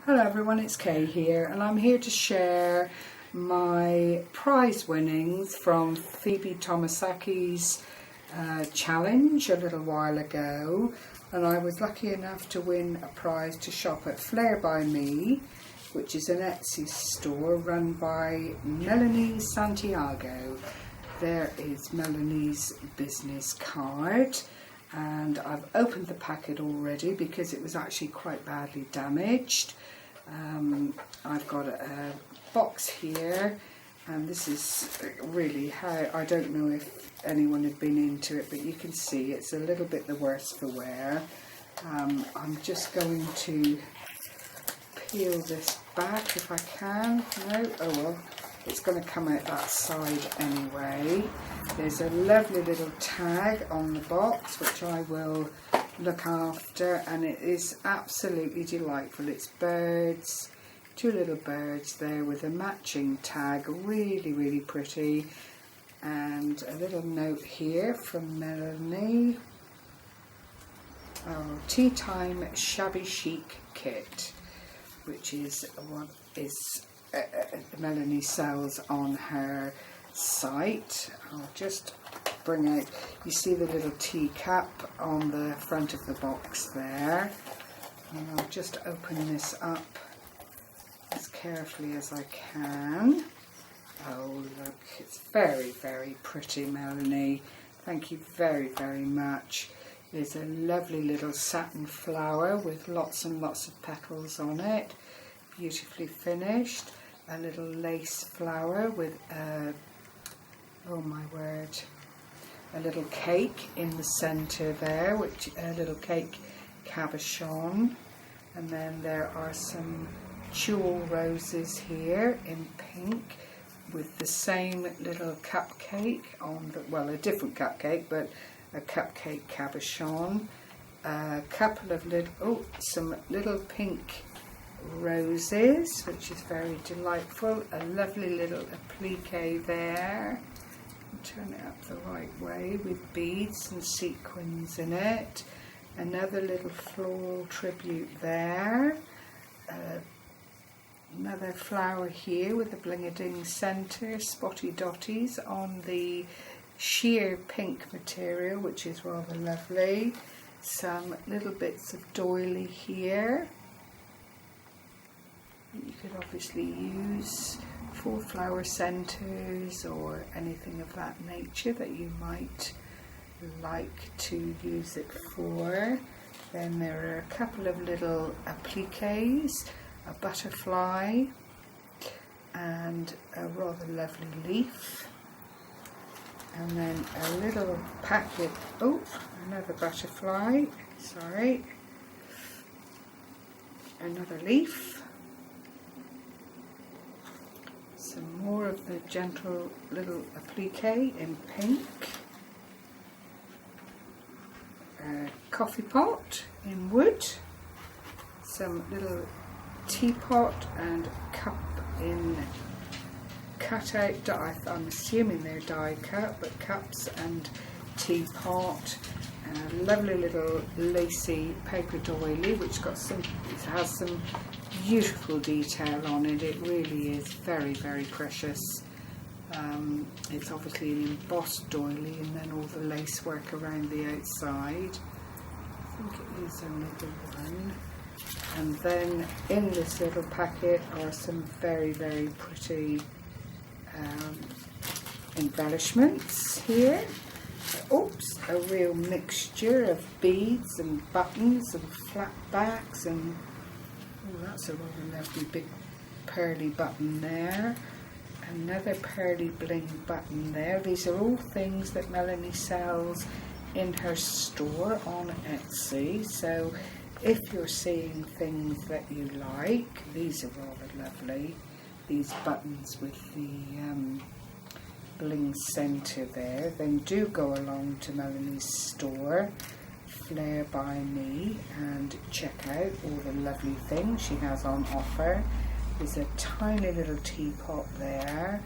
Hello everyone, it's Kay here and I'm here to share my prize winnings from Phoebe Tonasaki's challenge a little while ago, and I was lucky enough to win a prize to shop at Flairbyme, which is an Etsy store run by Melanie Santiago. There is Melanie's business card. And I've opened the packet already because it was actually quite badly damaged. I've got a box here, and this is really how, I don't know if anyone had been into it, but you can see it's a little bit the worse for wear. I'm just going to peel this back if I can. No, oh well, it's going to come out that side anyway. There's a lovely little tag on the box which I will look after, and it is absolutely delightful. It's birds, two little birds there with a matching tag, really pretty, and a little note here from Melanie. Oh, Tea Time Shabby Chic Kit, which is what is Melanie sells on her site. I'll just bring out, you see the little teacup on the front of the box there, and I'll just open this up as carefully as I can. Oh look, it's very pretty, Melanie. Thank you very much. There's a lovely little satin flower with lots and lots of petals on it, beautifully finished. A little lace flower with oh my word, a little cake in the centre there, which a little cake cabochon, and then there are some jewel roses here in pink with the same little cupcake on the, well, a different cupcake, but a cupcake cabochon. A couple of little, some little pink roses, which is very delightful. A lovely little applique there. Turn it up the right way with beads and sequins in it. Another little floral tribute there. Another flower here with a bling-a-ding centre, spotty dotties on the sheer pink material, which is rather lovely. Some little bits of doily here. You could obviously use for flower centres or anything of that nature that you might like to use it for. Then there are a couple of little appliques, a butterfly and a rather lovely leaf, and then a little packet, oh, another butterfly, sorry, another leaf, some more of the gentle little applique in pink, a coffee pot in wood, some little teapot and cup in cut out, I'm assuming they're die cut, but cups and teapot, and a lovely little lacy paper doily which got some, it has some beautiful detail on it. It really is very precious. It's obviously an embossed doily, and then all the lace work around the outside. I think it is only the one. And then in this little packet are some very pretty embellishments here. Oops, a real mixture of beads and buttons and flat backs, and oh, that's a rather lovely big pearly button there. Another pearly bling button there. These are all things that Melanie sells in her store on Etsy, so if you're seeing things that you like, these are rather lovely. These buttons with the bling centre there, then do go along to Melanie's store, Flairbyme, and check out all the lovely things she has on offer. There's a tiny little teapot there,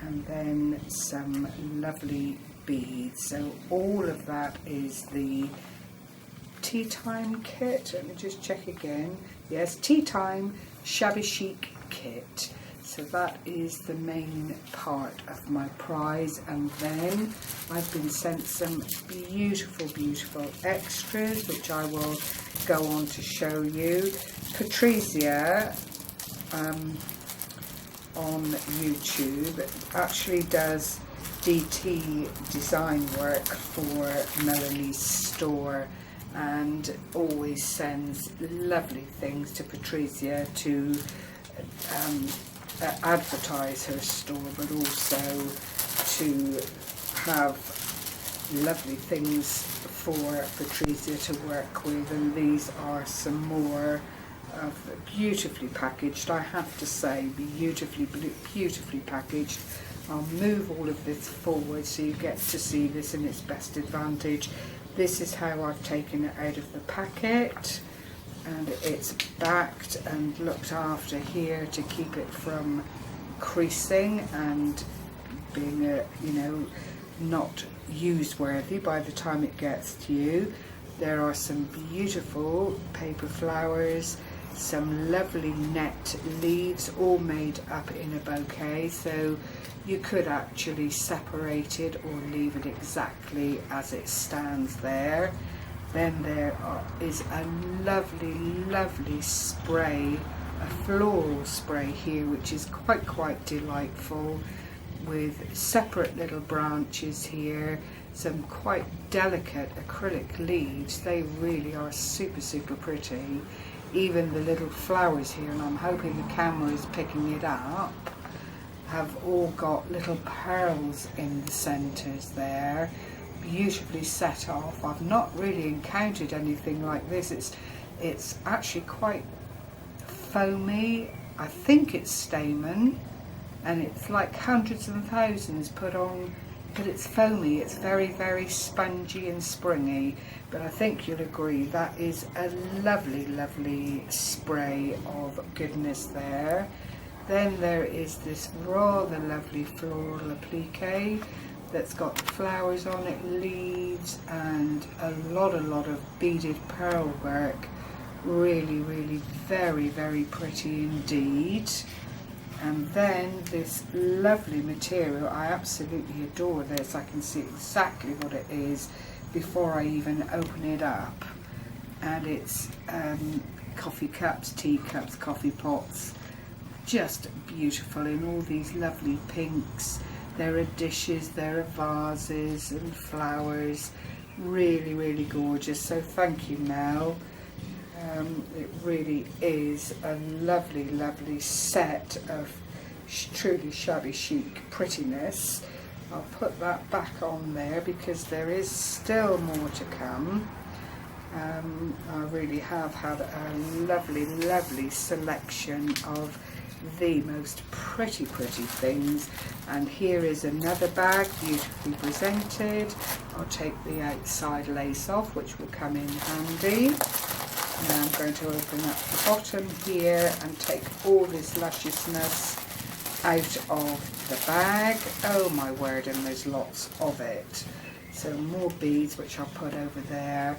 and then some lovely beads. So all of that is the Tea Time kit. Let me just check again. Yes, Tea Time Shabby Chic Kit. So that is the main part of my prize, and then I've been sent some beautiful, beautiful extras which I will go on to show you. Patricia on YouTube actually does DT design work for Melanie's store, and always sends lovely things to Patricia to advertise her store, but also to have lovely things for Patricia to work with. And these are some more beautifully packaged, I have to say, beautifully packaged. I'll move all of this forward so you get to see this in its best advantage. This is how I've taken it out of the packet, and it's backed and looked after here to keep it from creasing and being not use worthy by the time it gets to you. There are some beautiful paper flowers, some lovely net leaves, all made up in a bouquet, so you could actually separate it or leave it exactly as it stands there. Then there is a lovely spray, a floral spray here, which is quite delightful, with separate little branches here, some quite delicate acrylic leaves. They really are super pretty. Even the little flowers here, and I'm hoping the camera is picking it up, have all got little pearls in the centres there, beautifully set off. I've not really encountered anything like this. It's actually quite foamy. I think it's stamen, and it's like hundreds and thousands put on, but it's foamy. It's very spongy and springy, but I think you'll agree that is a lovely spray of goodness there. Then there is this rather lovely floral applique that's got flowers on it, leaves, and a lot of beaded pearl work. Really very pretty indeed. And then this lovely material, I absolutely adore this. I can see exactly what it is before I even open it up, and it's coffee cups, tea cups, coffee pots, just beautiful in all these lovely pinks. There are dishes, there are vases and flowers, really gorgeous. So thank you, Mel. It really is a lovely set of truly shabby chic prettiness. I'll put that back on there because there is still more to come. I really have had a lovely selection of the most pretty things, and here is another bag beautifully presented. I'll take the outside lace off, which will come in handy. Now I'm going to open up the bottom here and take all this lusciousness out of the bag. Oh my word, and there's lots of it. So more beads, which I'll put over there.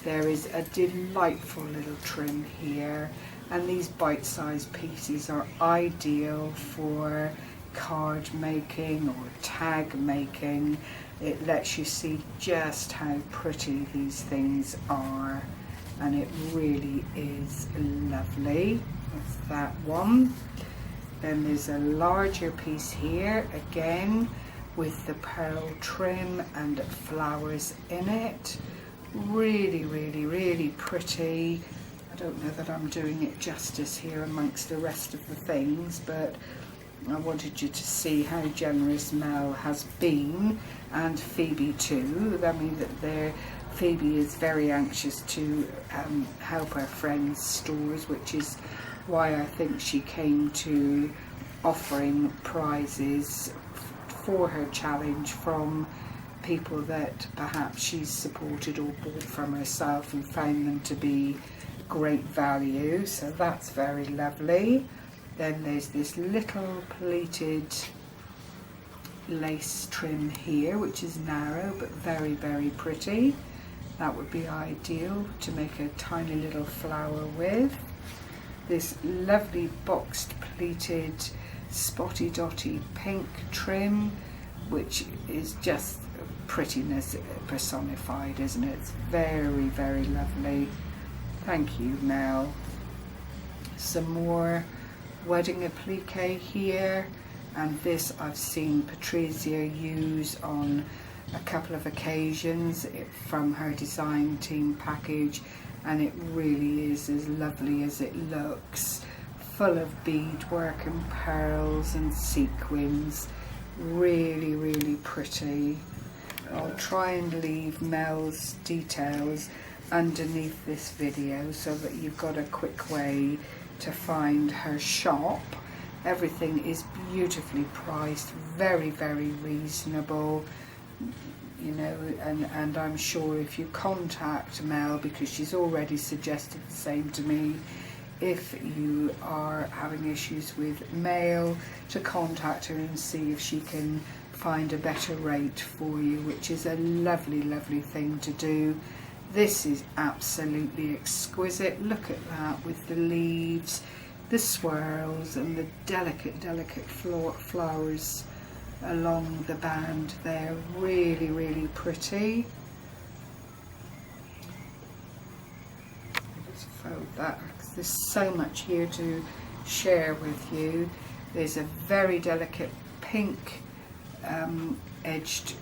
There is a delightful little trim here, and these bite-sized pieces are ideal for card making or tag making. It lets you see just how pretty these things are, and it really is lovely. That's that one. Then there's a larger piece here, again with the pearl trim and flowers in it. Really pretty. I don't know that I'm doing it justice here amongst the rest of the things, but I wanted you to see how generous Mel has been, and Phoebe too. I mean, Phoebe is very anxious to help her friends' stores, which is why I think she came to offering prizes for her challenge from people that perhaps she's supported or bought from herself and found them to be great value. So that's very lovely. Then there's this little pleated lace trim here, which is narrow but very pretty. That would be ideal to make a tiny little flower with. this lovely boxed pleated spotty dotty pink trim, which is just prettiness personified, isn't it? It's very, very lovely. Thank you, Mel. Some more wedding applique here, and this I've seen Patrizia use on a couple of occasions from her design team package, and it really is as lovely as it looks, full of beadwork and pearls and sequins. Really, really pretty. I'll try and leave Mel's details underneath this video so that you've got a quick way to find her shop. Everything is beautifully priced, very, very reasonable, you know, and I'm sure if you contact Mel, because she's already suggested the same to me, if you are having issues with mail, to contact her and see if she can find a better rate for you, which is a lovely, lovely thing to do. This is absolutely exquisite. Look at that, with the leaves, the swirls and the delicate, delicate flowers along the band there. Really, really pretty. Just fold that, because there's so much here to share with you. There's a very delicate pink edged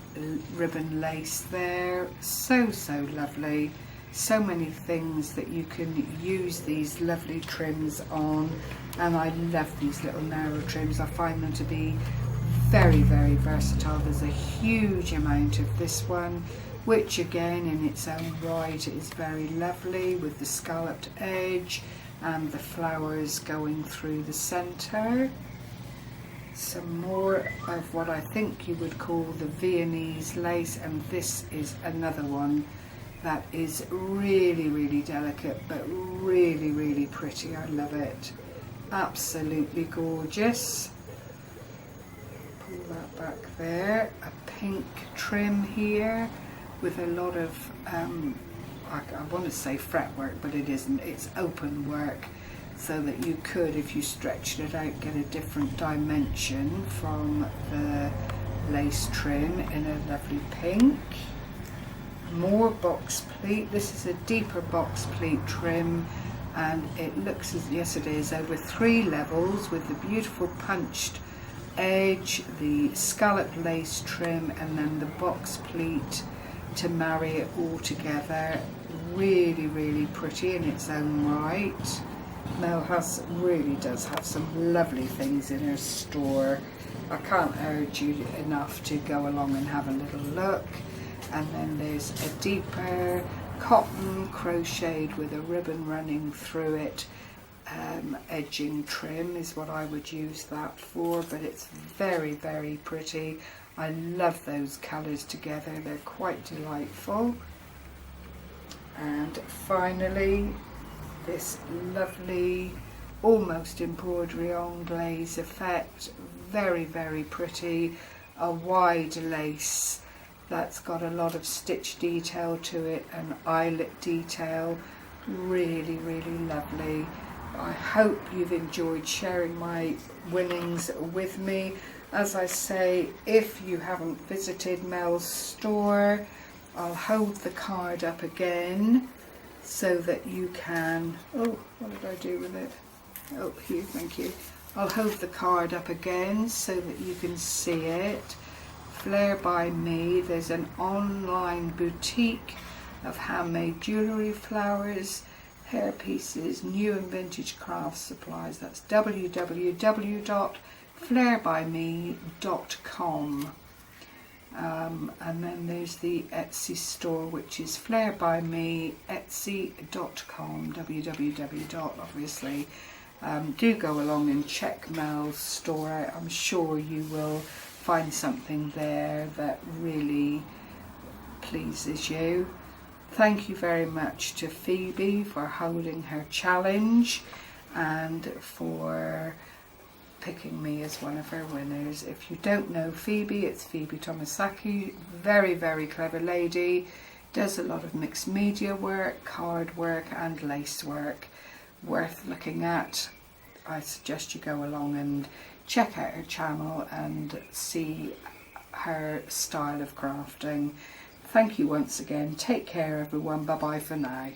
ribbon lace there. So lovely. So many things that you can use these lovely trims on, and I love these little narrow trims. I find them to be very, very versatile. There's a huge amount of this one, which again in its own right is very lovely, with the scalloped edge and the flowers going through the centre. Some more of what I think you would call the Viennese lace, and this is another one that is really, really delicate, but really, really pretty. I love it. Absolutely gorgeous. Pull that back there. A pink trim here with a lot of, I want to say fretwork, but it isn't. It's open work, so that you could, if you stretched it out, get a different dimension from the lace trim in a lovely pink. More box pleat. This is a deeper box pleat trim, and it looks as, yes it is, over 3 levels, with the beautiful punched edge, the scalloped lace trim, and then the box pleat to marry it all together. Really, really pretty in its own right. Mel really does have some lovely things in her store. I can't urge you enough to go along and have a little look. And then there's a deeper cotton crocheted with a ribbon running through it. Edging trim is what I would use that for, but it's very, very pretty. I love those colours together, they're quite delightful. And finally, this lovely almost embroidery on glaze effect, very, very pretty. A wide lace that's got a lot of stitch detail to it and eyelet detail. Really, really lovely. I hope you've enjoyed sharing my winnings with me. As I say, if you haven't visited Mel's store, I'll hold the card up again so that you can, oh, what did I do with it? Oh, here, thank you. I'll hold the card up again so that you can see it. Flairbyme, there's an online boutique of handmade jewellery, flowers, hair pieces, new and vintage craft supplies. That's www.flairbyme.com. And then there's the Etsy store, which is flairbyme.etsy.com, www. Obviously. Do go along and check Mel's store out. I'm sure you will find something there that really pleases you. Thank you very much to Phoebe for holding her challenge and for picking me as one of her winners. If you don't know Phoebe, it's Phoebe Tonasaki. Very, very clever lady. Does a lot of mixed media work, card work and lace work. worth looking at, I suggest you go along and check out her channel and see her style of crafting. Thank you once again. Take care everyone. Bye bye for now.